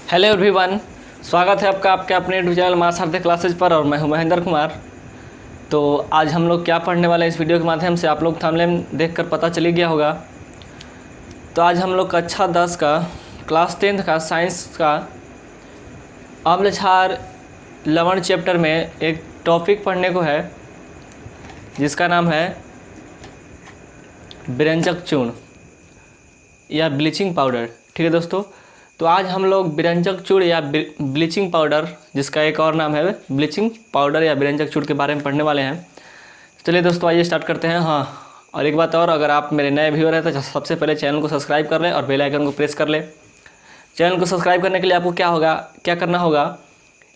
Hello everyone, स्वागत है आपका आपके अपने यूट्यूब चैनल मास हार्दिक क्लासेज पर। और मैं हूं महेंद्र कुमार। तो आज हम लोग क्या पढ़ने वाले हैं इस वीडियो के माध्यम से आप लोग थंबनेल देखकर पता चली गया होगा। तो आज हम लोग कक्षा 10 का क्लास 10 का साइंस का अम्ल क्षार लवण चैप्टर में एक टॉपिक पढ़ने को है जिसका नाम है विरंजक चूर्ण या ब्लीचिंग पाउडर। ठीक है दोस्तों, तो आज हम लोग विरंजक चूर्ण या ब्लीचिंग पाउडर, जिसका एक और नाम है ब्लीचिंग पाउडर या विरंजक चूर्ण के बारे में पढ़ने वाले हैं। चलिए दोस्तों, आइए स्टार्ट करते हैं। हाँ, और एक बात और, अगर आप मेरे नए व्यूअर हैं तो सबसे पहले चैनल को सब्सक्राइब कर लें और बेल आइकन को प्रेस कर लें। चैनल को सब्सक्राइब करने के लिए आपको क्या करना होगा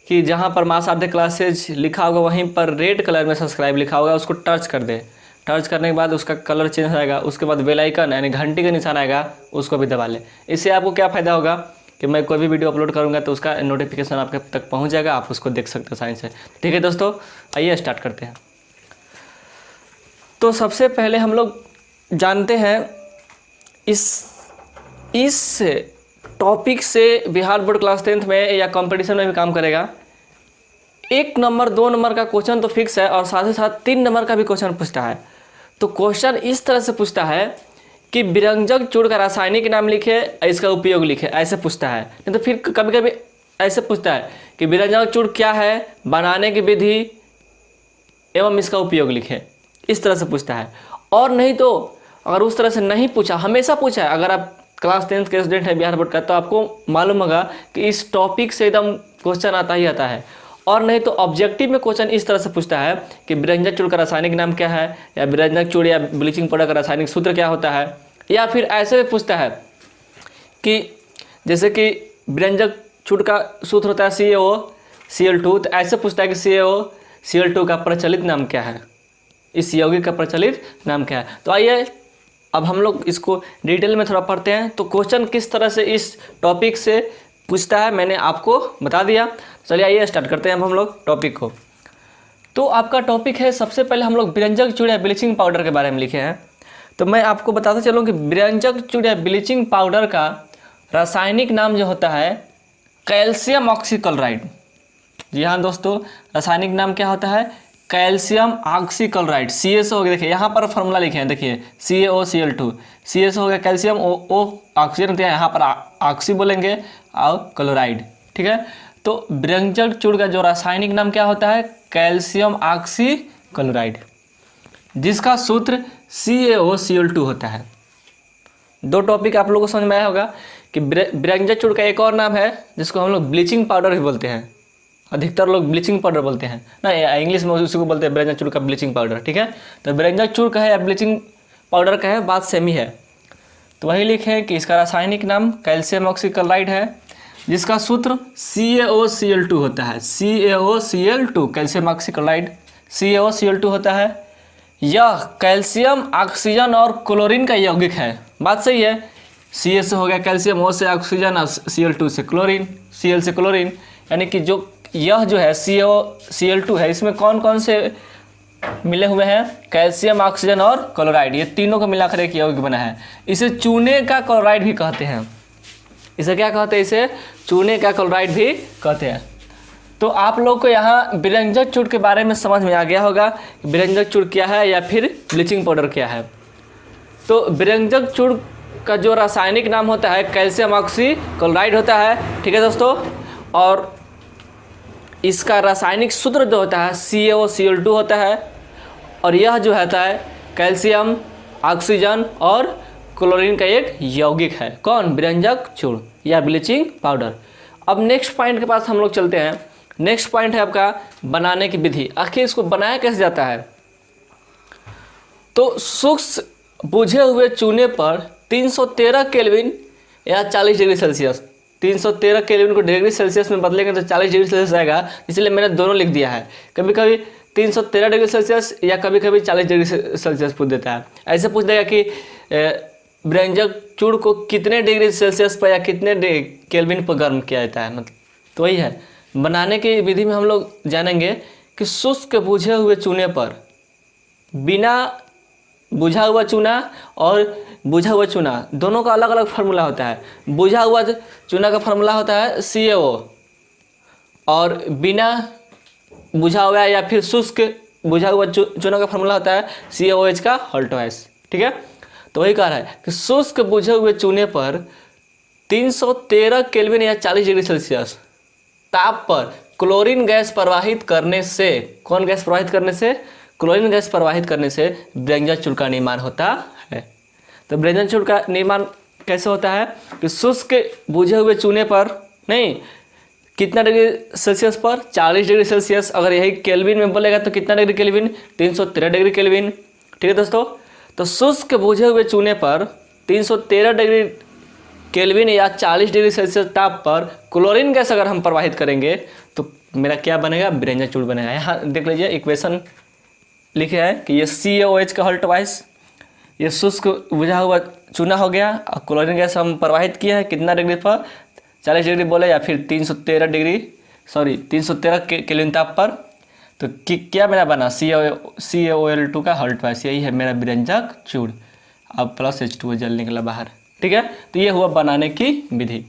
कि जहाँ पर मास हार्दिक क्लासेज लिखा होगा वहीं पर रेड कलर में सब्सक्राइब लिखा होगा, उसको टच कर दें। टच करने के बाद उसका कलर चेंज हो जाएगा। उसके बाद बेल आइकन यानी घंटी का निशान आएगा, उसको भी दबा लें। इससे आपको क्या फ़ायदा होगा कि मैं कोई भी वीडियो अपलोड करूंगा तो उसका नोटिफिकेशन आपके तक पहुंच जाएगा, आप उसको देख सकते हो आसानी से। ठीक है दोस्तों, आइए स्टार्ट करते हैं। तो सबसे पहले हम लोग जानते हैं इस टॉपिक से बिहार बोर्ड क्लास 10 में या कंपटीशन में भी काम करेगा। 1 नंबर 2 नंबर का क्वेश्चन तो फिक्स है और साथ ही साथ 3 नंबर का भी क्वेश्चन पूछता है। तो क्वेश्चन इस तरह से पूछता है कि विरंजक चूर्ण का रासायनिक नाम लिखे, इसका उपयोग लिखे, ऐसे पूछता है। नहीं तो फिर कभी कभी ऐसे पूछता है कि विरंजक चूर्ण क्या है, बनाने की विधि एवं इसका उपयोग लिखे, इस तरह से पूछता है। और नहीं तो अगर उस तरह से नहीं पूछा, हमेशा पूछा है, अगर आप क्लास 10 के स्टूडेंट हैं बिहार बोर्ड का, तो आपको मालूम होगा कि इस टॉपिक से एकदम क्वेश्चन आता ही आता है। और नहीं तो ऑब्जेक्टिव में क्वेश्चन इस तरह से पूछता है कि विरंजक चूर्ण का रासायनिक नाम क्या है, या विरंजक चूर्ण या ब्लीचिंग पाउडर का रासायनिक सूत्र क्या होता है। या फिर ऐसे भी पूछता है कि जैसे कि विरंजक चूर्ण का सूत्र होता है CaOCl2, तो ऐसे पूछता है कि CaOCl2 का प्रचलित नाम क्या है, इस यौगिक का प्रचलित नाम क्या है। तो आइए अब हम लोग इसको डिटेल में थोड़ा पढ़ते हैं। तो क्वेश्चन किस तरह से इस टॉपिक से पूछता है मैंने आपको बता दिया। चलिए आइए स्टार्ट करते हैं अब हम लोग टॉपिक को। तो आपका टॉपिक है, सबसे पहले हम लोग विरंजक चूर्ण या ब्लीचिंग पाउडर के बारे में लिखे हैं। तो मैं आपको बताता चलूँ कि विरंजक चूर्ण या ब्लीचिंग पाउडर का रासायनिक नाम जो होता है कैल्शियम ऑक्सीक्लोराइड। जी हाँ दोस्तों, रासायनिक नाम क्या होता है, कैल्शियम ऑक्सीक्लोराइड। CaSO हो गया, देखिए यहाँ पर फॉर्मूला लिखे हैं, देखिए CaOCl2, CaSO हो गया कैल्शियम, O ऑक्सीजन, तो यहाँ पर ऑक्सी बोलेंगे और क्लोराइड। ठीक है, तो विरंजक चूर्ण का जो रासायनिक नाम क्या होता है, कैल्शियम ऑक्सीक्लोराइड, जिसका सूत्र CaOCl2 होता है। दो टॉपिक आप लोगों को समझ में आया होगा कि विरंजक चूर्ण का एक और नाम है जिसको हम लोग ब्लीचिंग पाउडर भी बोलते हैं। अधिकतर लोग ब्लीचिंग पाउडर बोलते हैं ना, इंग्लिश में उसी को बोलते हैं विरंजक चूर्ण का ब्लीचिंग पाउडर। ठीक है, तो विरंजक चूर्ण का है या ब्लीचिंग पाउडर का है, बात सेम ही है। तो वही लिखें कि इसका रासायनिक नाम कैल्शियम ऑक्सीक्लोराइड है, जिसका सूत्र CaOCl2 होता है। CaOCl2 कैल्शियम ऑक्सीक्लोराइड CaOCl2 होता है। यह कैल्शियम, ऑक्सीजन और क्लोरीन का यौगिक है। बात सही है, Ca से हो गया कैल्शियम, O से ऑक्सीजन और Cl2 से क्लोरीन, Cl से क्लोरीन, यानी कि यह जो है CaOCl2 है, इसमें कौन कौन से मिले हुए हैं, कैल्शियम, ऑक्सीजन और क्लोराइड, ये तीनों को मिलाकर एक यौगिक बना है। इसे चूने का क्लोराइड भी कहते हैं। इसे क्या कहते हैं, इसे चूने का क्लोराइड भी कहते हैं। तो आप लोग को यहाँ विरंजक चूर्ण के बारे में समझ में आ गया होगा कि विरंजक चूर्ण क्या है या फिर ब्लीचिंग पाउडर क्या है। तो विरंजक चूर्ण का जो रासायनिक नाम होता है कैल्शियम ऑक्सीक्लोराइड होता है। ठीक है दोस्तों, और इसका रासायनिक सूत्र जो होता है CaOCl2 होता है। और यह जो होता है कैल्शियम, ऑक्सीजन और क्लोरीन का एक यौगिक है। कौन, विरंजक चूर्ण या ब्लीचिंग पाउडर। अब नेक्स्ट पॉइंट के पास हम लोग चलते हैं। नेक्स्ट पॉइंट है आपका बनाने की विधि। आखिर इसको बनाया कैसे जाता है। तो सूक्ष्म बुझे हुए चूने पर 313 केल्विन या 40 डिग्री सेल्सियस, 313 केल्विन को डिग्री सेल्सियस में बदलेंगे तो 40 डिग्री सेल्सियस आएगा, इसलिए मैंने दोनों लिख दिया है। कभी कभी 313 डिग्री सेल्सियस या कभी कभी 40 डिग्री सेल्सियस पूछ देता है। ऐसे पूछ देगा कि विरंजक चूर्ण को कितने डिग्री सेल्सियस पर या कितने केल्विन पर गर्म किया जाता है, मतलब तो वही है। बनाने की विधि में हम लोग जानेंगे कि शुष्क बुझे हुए चूने पर बिना बुझा हुआ चूना और बुझा हुआ चूना दोनों का अलग अलग फार्मूला होता है। बुझा हुआ चूना का फार्मूला होता है CaO और बिना बुझा हुआ या फिर शुष्क बुझा हुआ चूना का फार्मूला होता है CaOH का होल ट्वाइस। ठीक है, तो वही कह रहा है कि शुष्क बुझे हुए चूने पर 313 केल्विन या 40 डिग्री सेल्सियस ताप पर क्लोरीन गैस प्रवाहित करने से, कौन गैस प्रवाहित करने से? क्लोरीन गैस प्रवाहित करने से ब्रेंजा चूड़ का निर्माण होता है। तो ब्रेंजा चूड़ का निर्माण कैसे होता है कि शुष्क बुझे हुए चूने पर नहीं, कितना डिग्री सेल्सियस पर? 40 डिग्री सेल्सियस। अगर यही केल्विन में बोलेगा तो कितना डिग्री केल्विन? 313 degree kelvin. ठीक है दोस्तों, तो शुष्क बुझे हुए चूने पर 313 डिग्री केल्विन या 40 डिग्री सेल्सियस ताप पर क्लोरीन गैस अगर हम प्रवाहित करेंगे तो मेरा क्या बनेगा? ब्रेंजा चूड़ बनेगा। यहाँ देख लीजिए इक्वेशन लिखे है कि ये CaOH का होल ट्वाइस, ये शुष्क बुझा हुआ चूना हो गया और क्लोरीन गैस हम प्रवाहित किया है कितना डिग्री पर? 40 डिग्री बोले या फिर 313 केल्विन ताप पर। तो क्या मेरा बना? CaOL2 का होल ट्वाइस, यही है मेरा ब्रेंजक चूड़। अब प्लस H2O जल निकला बाहर। ठीक है, तो ये हुआ बनाने की विधि।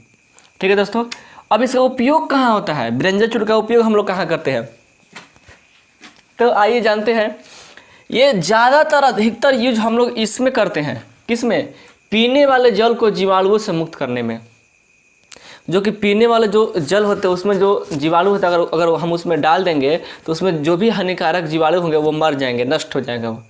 ठीक है दोस्तों, अब इसका उपयोग कहाँ होता है? ब्रेंजा चूड़ का उपयोग हम लोग कहाँ करते हैं? तो आइए जानते हैं। ये ज़्यादातर अधिकतर यूज हम लोग इसमें करते हैं। किसमें? पीने वाले जल को जीवाणुओं से मुक्त करने में। जो कि पीने वाले जो जल होते हैं उसमें जो जीवाणु होता है, अगर हम उसमें डाल देंगे तो उसमें जो भी हानिकारक जीवाणु होंगे वो मर जाएंगे, नष्ट हो जाएगा वो,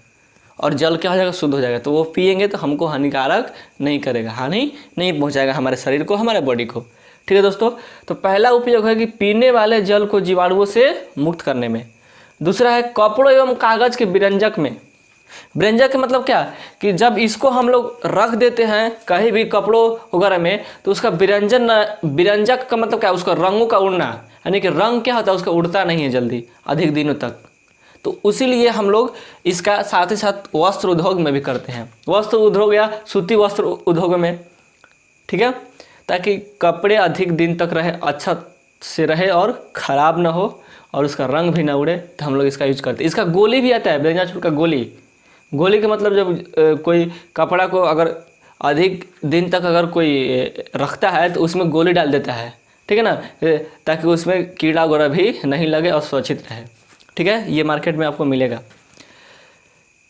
और जल क्या हो जाएगा? शुद्ध हो जाएगा। तो वो पिएंगे तो हमको हानिकारक नहीं करेगा, हानि नहीं पहुँचाएगा हमारे शरीर को, हमारे बॉडी को। ठीक है दोस्तों, तो पहला उपयोग है कि पीने वाले जल को जीवाणुओं से मुक्त करने में। दूसरा है कपड़ों एवं कागज के विरंजक में। विरंजक मतलब क्या कि जब इसको हम लोग रख देते हैं कहीं भी कपड़ों वगैरह में तो उसका विरंजक का मतलब क्या? उसका रंगों का उड़ना, यानी कि रंग क्या होता है? उसका उड़ता नहीं है जल्दी अधिक दिनों तक। तो उसीलिए हम लोग इसका साथ ही साथ वस्त्र उद्योग में भी करते हैं, वस्त्र उद्योग या सूती वस्त्र उद्योग में। ठीक है, ताकि कपड़े अधिक दिन तक रहे, अच्छा से रहे और ख़राब ना हो और उसका रंग भी ना उड़े, तो हम लोग इसका यूज करते हैं। इसका गोली भी आता है, ब्रेंजा चूड़ का गोली। गोली का मतलब जब कोई कपड़ा को अगर अधिक दिन तक अगर कोई रखता है तो उसमें गोली डाल देता है। ठीक है ना, ताकि उसमें कीड़ा वगैरह भी नहीं लगे और सुरक्षित रहे। ठीक है, ये मार्केट में आपको मिलेगा।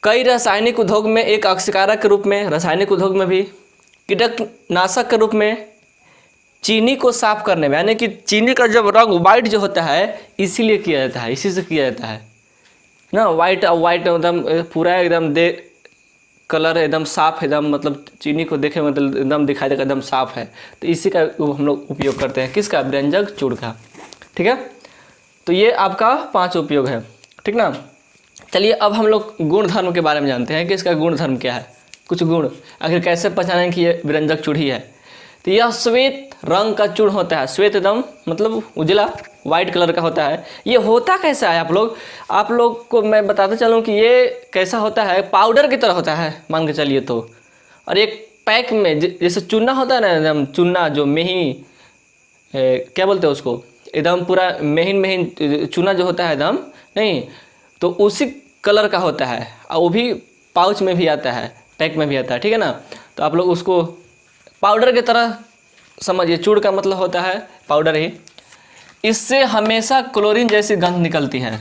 कई रासायनिक उद्योग में एक अक्सीकारक के रूप में, रासायनिक उद्योग में भी कीटनाशक के रूप में, चीनी को साफ करने में, यानी कि चीनी का जब रंग वाइट जो होता है इसीलिए किया जाता है, इसी से किया जाता है ना। वाइट एकदम पूरा एकदम कलर एकदम साफ, एकदम मतलब चीनी को देखे मतलब एकदम दिखाई देगा एकदम साफ है। तो इसी का हम लोग उपयोग करते हैं, किसका? ब्रेंजक चूड़ का। ठीक है, तो ये आपका 5 उपयोग है। ठीक ना, चलिए अब हम लोग गुण धर्म के बारे में जानते हैं कि इसका गुण धर्म क्या है। कुछ गुण आखिर कैसे पहचानें कि ये ब्रेंजक चूड़ ही है। तो यह श्वेत रंग का चूर्ण होता है, श्वेत एकदम मतलब उजला वाइट कलर का होता है। ये होता कैसा है? आप लोग को मैं बताते चलूँ कि ये कैसा होता है, पाउडर की तरह होता है मान के चलिए तो। और एक पैक में जैसे चूना होता है ना, एकदम चूना जो महीन क्या बोलते हैं उसको, एकदम पूरा महीन चूना जो होता है एकदम नहीं, तो उसी कलर का होता है और वो भी पाउच में भी आता है, पैक में भी आता है। ठीक है ना, तो आप लोग उसको पाउडर की तरह समझिए। चूड़ का मतलब होता है पाउडर ही। इससे हमेशा क्लोरीन जैसी गंध निकलती है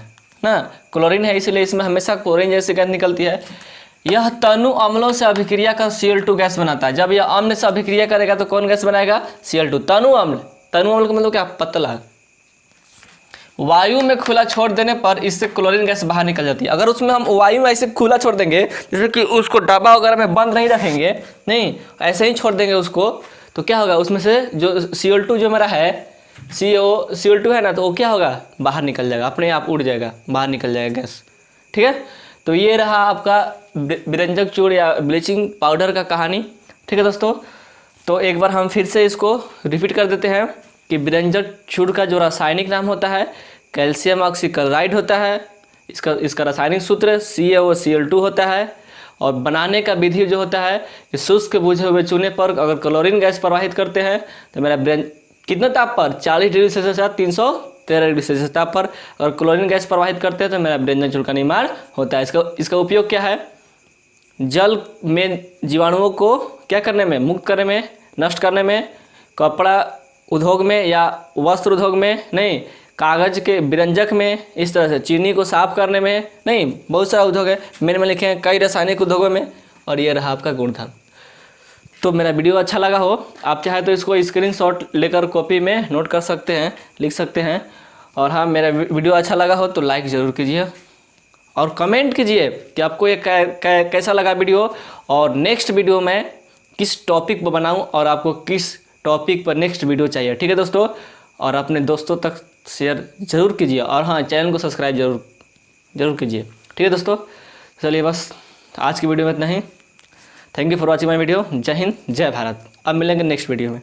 ना, क्लोरीन है इसलिए इसमें हमेशा क्लोरीन जैसी गंध निकलती है। यह तनु अम्लों से अभिक्रिया कर Cl2 गैस बनाता है। जब यह अम्ल से अभिक्रिया करेगा तो कौन गैस बनाएगा? Cl2। तनु अम्ल का मतलब क्या? पतला। वायु में खुला छोड़ देने पर इससे क्लोरीन गैस बाहर निकल जाती है। अगर उसमें हम वायु में ऐसे खुला छोड़ देंगे, जैसे कि उसको डब्बा वगैरह में बंद नहीं रखेंगे, नहीं ऐसे ही छोड़ देंगे उसको, तो क्या होगा? उसमें से जो Cl2 जो मेरा है Cl2 है ना, तो वो क्या होगा? बाहर निकल जाएगा, अपने आप उड़ जाएगा, बाहर निकल जाएगा गैस। ठीक है, तो ये रहा आपका ब्रेंजक चूड़ या ब्लीचिंग पाउडर का कहानी। ठीक है दोस्तों, तो एक बार हम फिर से इसको रिपीट कर देते हैं कि ब्रेंजक चूड़ का जो रासायनिक नाम होता है कैल्शियम ऑक्सीक्लोराइड होता है। इसका रासायनिक सूत्र CaOCl2 होता है। और बनाने का विधि जो होता है कि शुष्क बुझे हुए चूने पर अगर क्लोरीन गैस प्रवाहित करते हैं तो मेरा कितने ताप पर? 40 डिग्री सेल्सियस या 313 डिग्री सेल्सियस ताप पर अगर क्लोरीन गैस प्रवाहित करते हैं तो मेरा ब्रेंजक चूड़ का निर्माण होता है। इसका उपयोग क्या है? जल में जीवाणुओं को क्या करने में, मुक्त करने में, नष्ट करने में, कपड़ा उद्योग में या वस्त्र उद्योग में नहीं, कागज़ के विरंजक में, इस तरह से चीनी को साफ करने में नहीं, बहुत सारा उद्योग है, मैंने में लिखे हैं कई रासायनिक उद्योगों में। और ये रहा आपका गुणधर्म। तो मेरा वीडियो अच्छा लगा हो, आप चाहे तो इसको स्क्रीनशॉट लेकर कॉपी में नोट कर सकते हैं, लिख सकते हैं। और हाँ, मेरा वीडियो अच्छा लगा हो तो लाइक ज़रूर कीजिए और कमेंट कीजिए कि आपको ये कैसा लगा वीडियो, और नेक्स्ट वीडियो में किस टॉपिक पर बनाऊं और आपको किस टॉपिक पर नेक्स्ट वीडियो चाहिए। ठीक है दोस्तों, और अपने दोस्तों तक शेयर ज़रूर कीजिए, और हाँ, चैनल को सब्सक्राइब ज़रूर कीजिए। ठीक है दोस्तों, चलिए बस आज की वीडियो में इतना ही। Thank you for watching my video. जय हिंद, जय भारत। अब मिलेंगे नेक्स्ट वीडियो में।